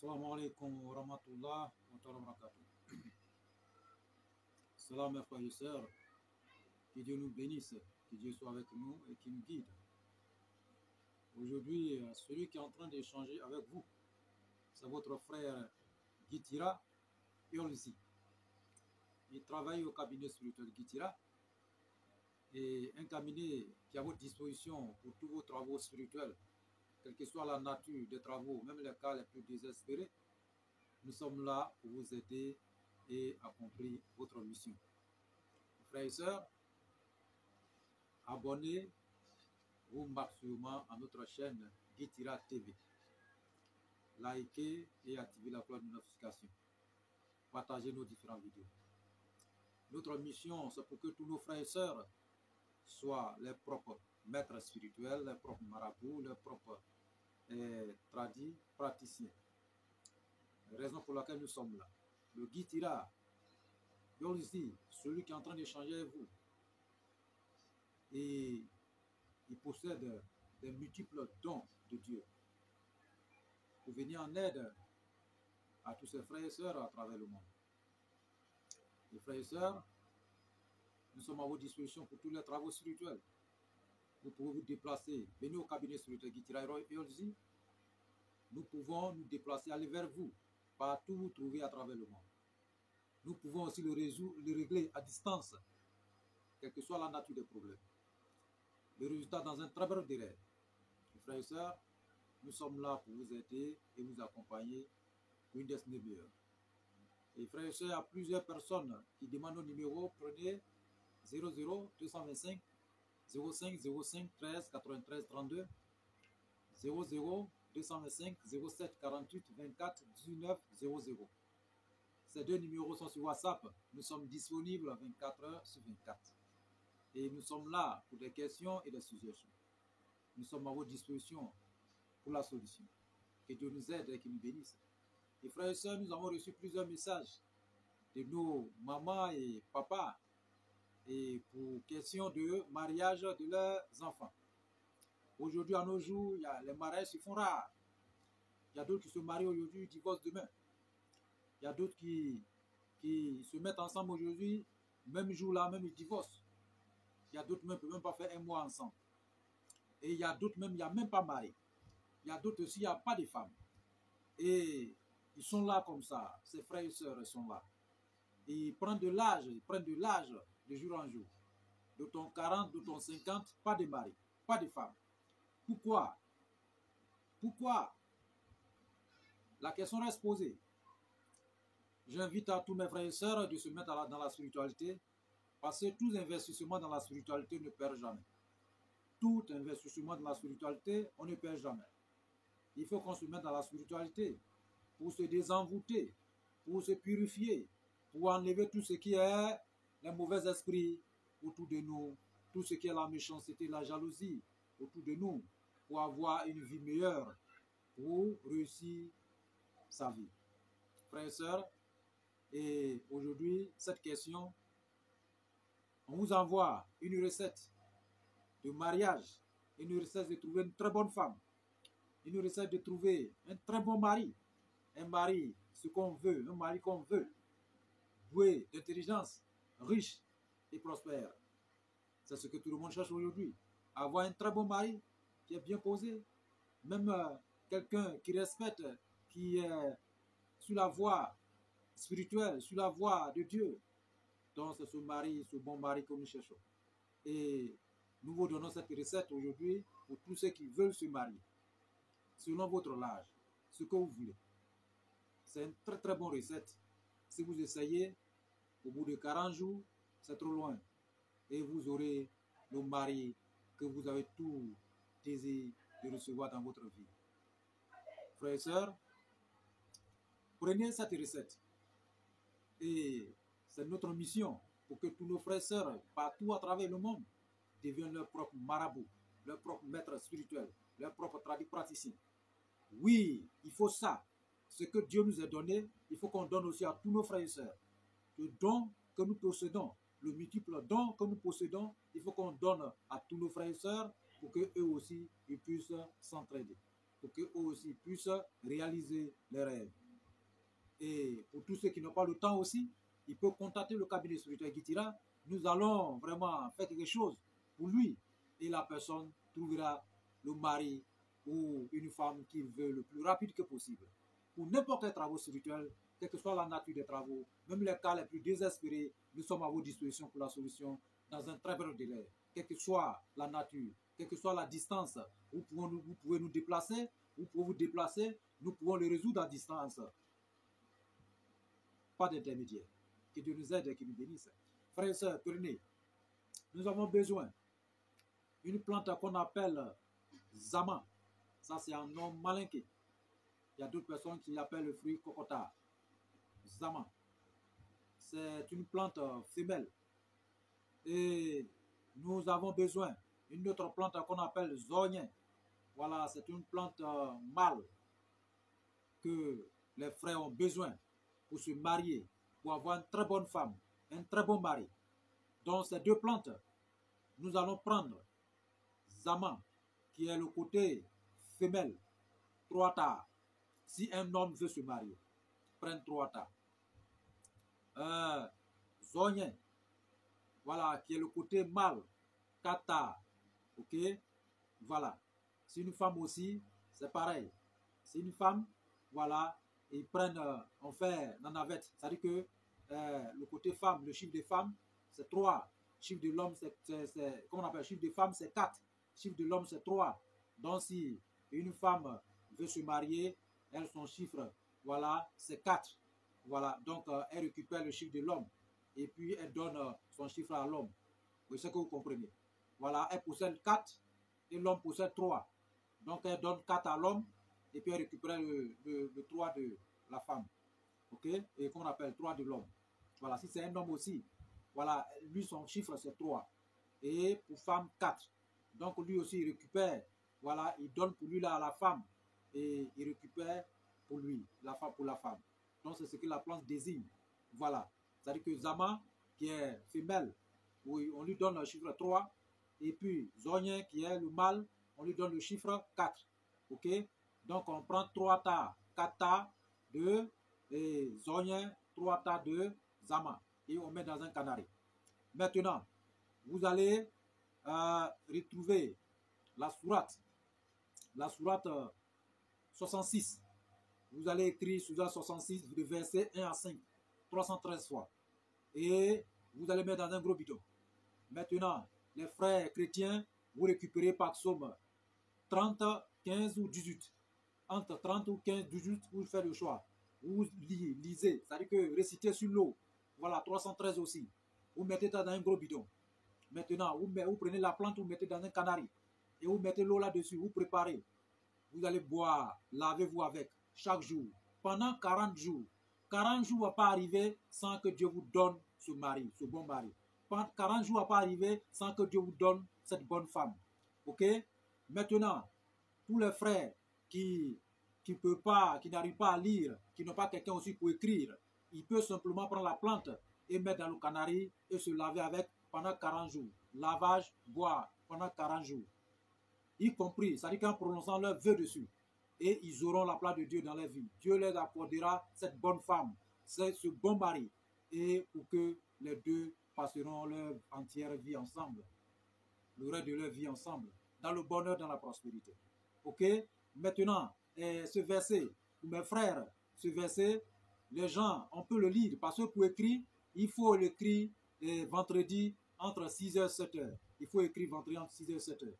Assalamu alaikum wa rahmatullah wa barakatuh. Salam mes frères et sœurs, que Dieu nous bénisse, que Dieu soit avec nous et qu'il nous guide. Aujourd'hui, celui qui est en train d'échanger avec vous, c'est votre frère Gitira Yolzi. Il travaille au cabinet spirituel Gitira, et un cabinet qui est à votre disposition pour tous vos travaux spirituels, quelle que soit la nature des travaux, même les cas les plus désespérés. Nous sommes là pour vous aider et accomplir votre mission. Frères et sœurs, abonnez-vous maximum à notre chaîne Gitira TV. Likez et activez la cloche de notification. Partagez nos différentes vidéos. Notre mission, c'est pour que tous nos frères et sœurs soient les propres maîtres spirituels, les propres marabouts, les propres tradis praticiens. Raison pour laquelle nous sommes là. Le Gitira Yolzi, celui qui est en train d'échanger avec vous, et il possède des multiples dons de Dieu pour venir en aide à tous ses frères et sœurs à travers le monde. Les frères et sœurs, nous sommes à votre disposition pour tous les travaux spirituels. Vous pouvez vous déplacer, venez au cabinet spirituel Gitira Yolzi. Nous pouvons nous déplacer, aller vers vous, partout où vous trouvez à travers le monde. Nous pouvons aussi le régler à distance, quelle que soit la nature des problèmes. Le résultat dans un très bref délai. Les frères et sœurs, nous sommes là pour vous aider et vous accompagner pour une destinée meilleure. Et frères et sœurs, il y a plusieurs personnes qui demandent nos numéros. Prenez 00 225 05 05 13 93 32 00 225 07 48 24 19 00. Ces deux numéros sont sur WhatsApp. Nous sommes disponibles 24 heures sur 24. Et nous sommes là pour des questions et des suggestions. Nous sommes à votre disposition pour la solution. Que Dieu nous aide et qu'il nous bénisse. Et frères et sœurs, nous avons reçu plusieurs messages de nos mamans et papas et pour question de mariage de leurs enfants. Aujourd'hui, à nos jours, les mariages se font rares. Il y a d'autres qui se marient aujourd'hui, divorcent demain. Il y a d'autres qui se mettent ensemble aujourd'hui, même jour là, même ils divorcent. Il y a d'autres même qui ne peuvent même pas faire un mois ensemble. Et il y a d'autres même, il n'y a même pas mari. Il y a d'autres aussi, il n'y a pas de femmes. Et ils sont là comme ça, ces frères et sœurs sont là. Et ils prennent de l'âge de jour en jour. De ton 40, de ton 50, pas de mari, pas de femme. Pourquoi? Pourquoi? La question reste posée. J'invite à tous mes frères et sœurs de se mettre dans la spiritualité, parce que tout investissement dans la spiritualité ne perd jamais. Tout investissement dans la spiritualité, on ne perd jamais. Il faut qu'on se mette dans la spiritualité pour se désenvoûter, pour se purifier, pour enlever tout ce qui est les mauvais esprits autour de nous, tout ce qui est la méchanceté, la jalousie autour de nous, pour avoir une vie meilleure, pour réussir sa vie. Frères et sœurs, et aujourd'hui, cette question, on vous envoie une recette de mariage, une recette de trouver une très bonne femme, une recette de trouver un très bon mari, un mari, ce qu'on veut, un mari qu'on veut, doué d'intelligence, riche et prospère. C'est ce que tout le monde cherche aujourd'hui. Avoir un très bon mari qui est bien posé, même quelqu'un qui respecte, qui est sur la voie spirituelle, sur la voie de Dieu. Donc c'est ce mari, ce bon mari que nous cherchons. Et nous vous donnons cette recette aujourd'hui pour tous ceux qui veulent se marier, selon votre âge, ce que vous voulez. C'est une très très bonne recette. Si vous essayez, au bout de 40 jours, c'est trop loin. Et vous aurez le mari que vous avez tout désiré de recevoir dans votre vie. Frères et sœurs, prenez cette recette. Et c'est notre mission pour que tous nos frères et sœurs, partout à travers le monde, deviennent leurs propres marabouts, leurs propres maîtres spirituels, leurs propres praticiens. Oui, il faut ça. Ce que Dieu nous a donné, il faut qu'on donne aussi à tous nos frères et sœurs. Le don que nous possédons, le multiple don que nous possédons, il faut qu'on donne à tous nos frères et sœurs pour qu'eux aussi ils puissent s'entraider. pour qu'eux aussi puissent réaliser leurs rêves. Et pour tous ceux qui n'ont pas le temps aussi, ils peuvent contacter le cabinet spirituel qui dira, nous allons vraiment faire quelque chose pour lui. Et la personne trouvera le mari ou une femme qu'il veut le plus rapide que possible. Pour n'importe quel travaux spirituel, quelle que soit la nature des travaux, même les cas les plus désespérés, nous sommes à vos dispositions pour la solution dans un très bref délai. Quelle que soit la nature, quelle que soit la distance, vous pouvez nous déplacer, vous pouvez vous déplacer, nous pouvons le résoudre à distance. Pas d'intermédiaire. Que Dieu nous aide et qu'il nous bénisse. Frères et sœurs, prenez. Nous avons besoin d'une plante qu'on appelle Zama. Ça, c'est un nom malinqué. Il y a d'autres personnes qui l'appellent le fruit cocotar. Zama. C'est une plante femelle. Et nous avons besoin d'une autre plante qu'on appelle Zonien. Voilà, c'est une plante mâle que les frères ont besoin pour se marier, pour avoir une très bonne femme, un très bon mari. Donc ces deux plantes, nous allons prendre Zama, qui est le côté femelle, 3 tas. Si un homme veut se marier, prenne 3 tas. Zonien, voilà, qui est le côté mâle, 4 tas. Ok, voilà. Si une femme aussi, c'est pareil. Si une femme, voilà, ils prennent, on fait la navette. C'est-à-dire que le côté femme, le chiffre des femmes, c'est 3. Le chiffre de l'homme, c'est, comment on appelle, le chiffre des femmes, c'est 4. Le chiffre de l'homme, c'est 3. Donc, si une femme veut se marier, elle, son chiffre, voilà, c'est 4. Voilà, donc elle récupère le chiffre de l'homme. Et puis, elle donne son chiffre à l'homme. Oui, c'est ce que vous comprenez. Voilà, elle possède 4 et l'homme possède 3. Donc, elle donne 4 à l'homme et puis elle récupère le 3 de la femme. Ok? Et qu'on appelle 3 de l'homme. Voilà, si c'est un homme aussi, voilà, lui, son chiffre, c'est 3. Et pour femme, 4. Donc, lui aussi, il récupère, voilà, il donne pour lui là à la femme et il récupère pour lui, la femme pour la femme. Donc, c'est ce que la plante désigne. Voilà. C'est-à-dire que Zama, qui est femelle, oui, on lui donne le chiffre 3. Et puis, Zonien, qui est le mâle, on lui donne le chiffre 4. Ok? Donc, on prend 3 tas, 4 tas de Zonien, 3 tas de Zama. Et on met dans un canari. Maintenant, vous allez retrouver la sourate 66. Vous allez écrire sourate 66, de verset 1 à 5, 313 fois. Et vous allez mettre dans un gros bidon. Maintenant, les frères chrétiens, vous récupérez par psaume 30, 15 ou 18. Entre 30 ou 15, 18, vous faites le choix. Vous lisez, c'est-à-dire que récitez sur l'eau. Voilà, 313 aussi. Vous mettez ça dans un gros bidon. Maintenant, vous prenez la plante, vous mettez dans un canari. Et vous mettez l'eau là-dessus, vous préparez. Vous allez boire, lavez-vous avec, chaque jour. Pendant 40 jours. 40 jours ne va pas arriver sans que Dieu vous donne ce mari, ce bon mari. 40 jours ne va pas arriver sans que Dieu vous donne cette bonne femme. Ok? Maintenant, tous les frères qui n'arrivent pas à lire, qui n'ont pas quelqu'un aussi pour écrire, ils peuvent simplement prendre la plante et mettre dans le canari et se laver avec pendant 40 jours. Lavage, boire pendant 40 jours. Y compris, c'est-à-dire qu'en prononçant leur vœu dessus. Et ils auront la place de Dieu dans leur vie. Dieu leur accordera cette bonne femme, ce bon mari. Et pour que les deux passeront leur entière vie ensemble. Le reste de leur vie ensemble. Dans le bonheur, dans la prospérité. Ok? Maintenant, ce verset, mes frères, ce verset, les gens, on peut le lire. Parce que pour écrire, il faut l'écrire vendredi entre 6h et 7h. Il faut écrire vendredi entre 6h et 7h.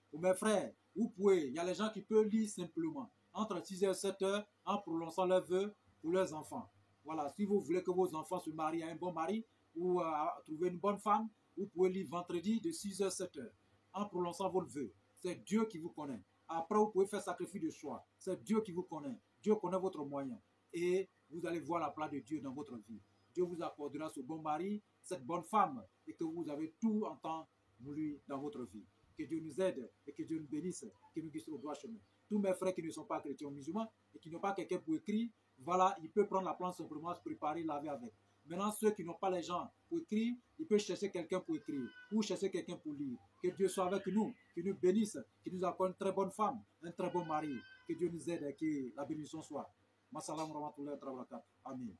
Pour mes frères, vous pouvez, il y a les gens qui peuvent lire simplement entre 6h et 7h en prononçant leurs vœux pour leurs enfants. Voilà, si vous voulez que vos enfants se marient à un bon mari ou trouver une bonne femme, vous pouvez lire vendredi de 6h à 7h en prononçant votre vœu. C'est Dieu qui vous connaît. Après, vous pouvez faire sacrifice de choix. C'est Dieu qui vous connaît. Dieu connaît votre moyen. Et vous allez voir la place de Dieu dans votre vie. Dieu vous accordera ce bon mari, cette bonne femme, et que vous avez tout en temps voulu dans votre vie. Que Dieu nous aide et que Dieu nous bénisse, que nous guide au droit chemin. Tous mes frères qui ne sont pas chrétiens ou musulmans et qui n'ont pas quelqu'un pour écrire, voilà, ils peuvent prendre la plante simplement, se préparer, laver avec. Maintenant, ceux qui n'ont pas les gens pour écrire, ils peuvent chercher quelqu'un pour écrire ou chercher quelqu'un pour lire. Que Dieu soit avec nous, qu'il nous bénisse, qu'il nous accorde une très bonne femme, un très bon mari. Que Dieu nous aide et que la bénédiction soit. Massalam rahmatullahi wa barakatuh. Amen.